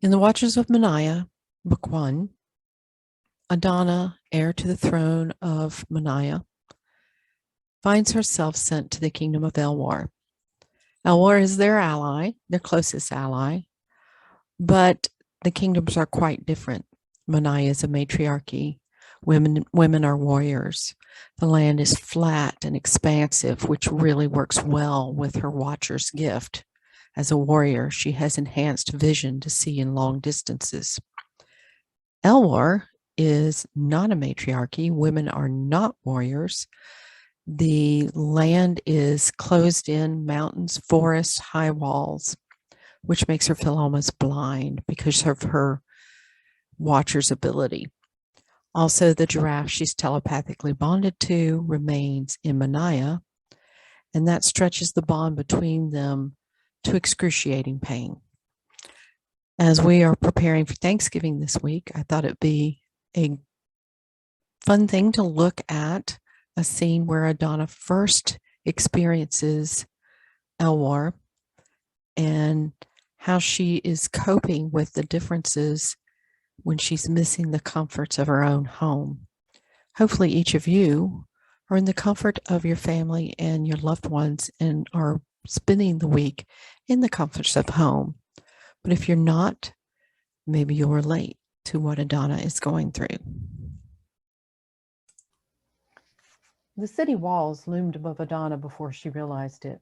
In the Watchers of Moniah, Book 1, Adana, heir to the throne of Moniah, finds herself sent to the kingdom of Elwar. Elwar is their ally, their closest ally, but the kingdoms are quite different. Moniah is a matriarchy. Women are warriors. The land is flat and expansive, which really works well with her watcher's gift. As a warrior, she has enhanced vision to see in long distances. Elwar is not a matriarchy. Women are not warriors. The land is closed in mountains, forests, high walls, which makes her feel almost blind because of her watcher's ability. Also, the giraffe she's telepathically bonded to remains in Moniah, and that stretches the bond between them to excruciating pain. As we are preparing for Thanksgiving this week, I thought it'd be a fun thing to look at a scene where Adana first experiences Elwar and how she is coping with the differences when she's missing the comforts of her own home. Hopefully each of you are in the comfort of your family and your loved ones and are spending the week in the comforts of home. But if you're not, maybe you'll relate to what Adana is going through. The city walls loomed above Adana before she realized it.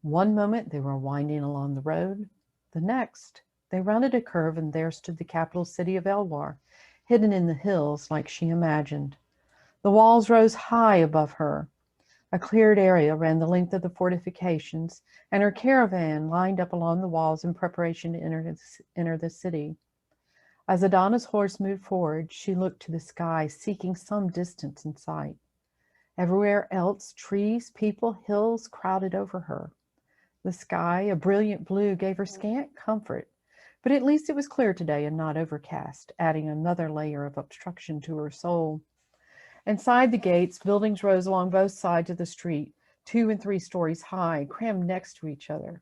One moment they were winding along the road. The next, they rounded a curve and there stood the capital city of Elwar, hidden in the hills like she imagined. The walls rose high above her. A cleared area ran the length of the fortifications, and her caravan lined up along the walls in preparation to enter the city. As Adana's horse moved forward, she looked to the sky, seeking some distance in sight. Everywhere else, trees, people, hills crowded over her. The sky, a brilliant blue, gave her scant comfort, but at least it was clear today and not overcast, adding another layer of obstruction to her soul. Inside the gates, buildings rose along both sides of the street, 2 and 3 stories high, crammed next to each other.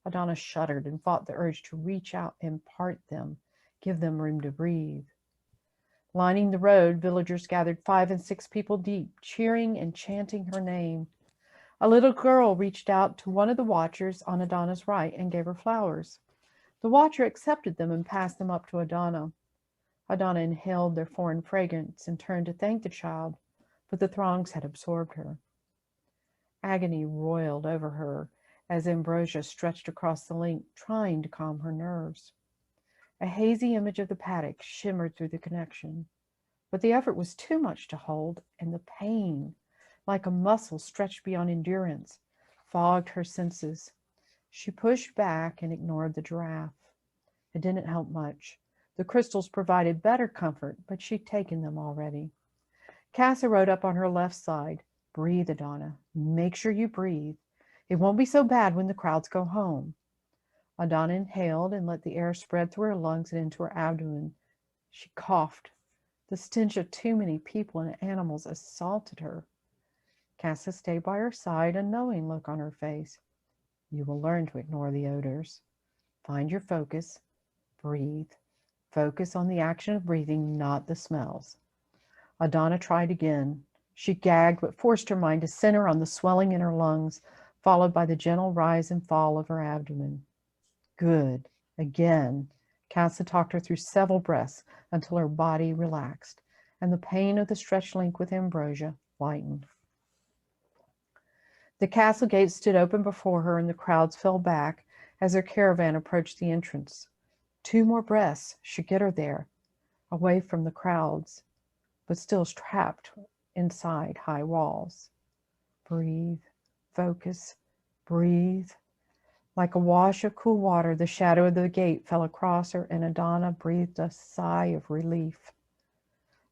Adana shuddered and fought the urge to reach out and part them, give them room to breathe. Lining the road, villagers gathered 5 and 6 people deep, cheering and chanting her name. A little girl reached out to one of the watchers on Adana's right and gave her flowers. The watcher accepted them and passed them up to Adana. Adana inhaled their foreign fragrance and turned to thank the child, but the throngs had absorbed her. Agony roiled over her as ambrosia stretched across the link, trying to calm her nerves. A hazy image of the paddock shimmered through the connection, but the effort was too much to hold, and the pain, like a muscle stretched beyond endurance, fogged her senses. She pushed back and ignored the giraffe. It didn't help much. The crystals provided better comfort, but she'd taken them already. Casa rode up on her left side. Breathe, Adana. Make sure you breathe. It won't be so bad when the crowds go home. Adana inhaled and let the air spread through her lungs and into her abdomen. She coughed. The stench of too many people and animals assaulted her. Casa stayed by her side, a knowing look on her face. You will learn to ignore the odors. Find your focus. Breathe. Focus on the action of breathing, not the smells. Adana tried again. She gagged, but forced her mind to center on the swelling in her lungs, followed by the gentle rise and fall of her abdomen. Good. Again. Casa talked her through several breaths until her body relaxed, and the pain of the stretched link with ambrosia lightened. The castle gates stood open before her, and the crowds fell back as her caravan approached the entrance. 2 more breaths should get her there, away from the crowds, but still trapped inside high walls. Breathe, focus, breathe. Like a wash of cool water, the shadow of the gate fell across her, and Adana breathed a sigh of relief.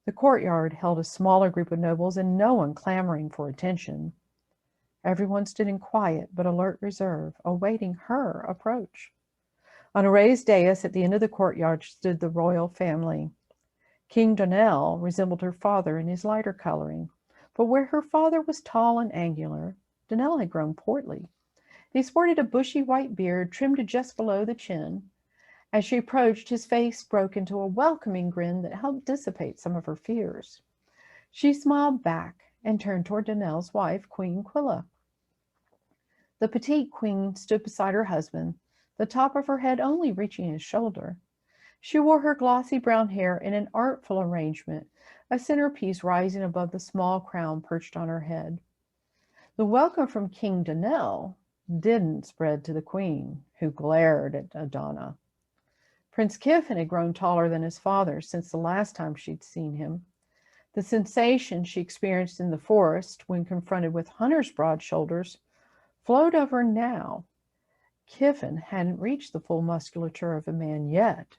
The courtyard held a smaller group of nobles and no one clamoring for attention. Everyone stood in quiet but alert reserve, awaiting her approach. On a raised dais at the end of the courtyard stood the royal family. King Donnell resembled her father in his lighter coloring, but where her father was tall and angular, Donnell had grown portly. He sported a bushy white beard trimmed to just below the chin, As she approached, his face broke into a welcoming grin that helped dissipate some of her fears. She smiled back and turned toward Danel's wife, Queen Quilla. The petite queen stood beside her husband, the top of her head only reaching his shoulder. She wore her glossy brown hair in an artful arrangement, a centerpiece rising above the small crown perched on her head. The welcome from King Danel didn't spread to the queen, who glared at Adana. Prince Kiffin had grown taller than his father since the last time she'd seen him. The sensation she experienced in the forest when confronted with Hunter's broad shoulders flowed over now. Kiffin hadn't reached the full musculature of a man yet,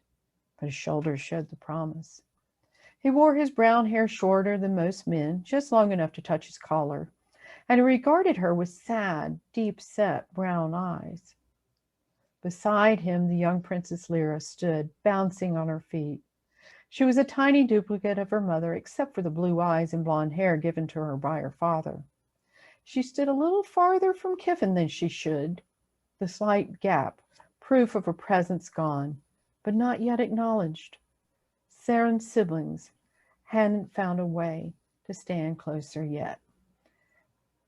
but his shoulders showed the promise. He wore his brown hair shorter than most men, just long enough to touch his collar, and he regarded her with sad, deep-set brown eyes. Beside him, the young Princess Lyra stood, bouncing on her feet. She was a tiny duplicate of her mother, except for the blue eyes and blonde hair given to her by her father. She stood a little farther from Kiffin than she should, the slight gap, proof of a presence gone, but not yet acknowledged. Saren's siblings hadn't found a way to stand closer yet.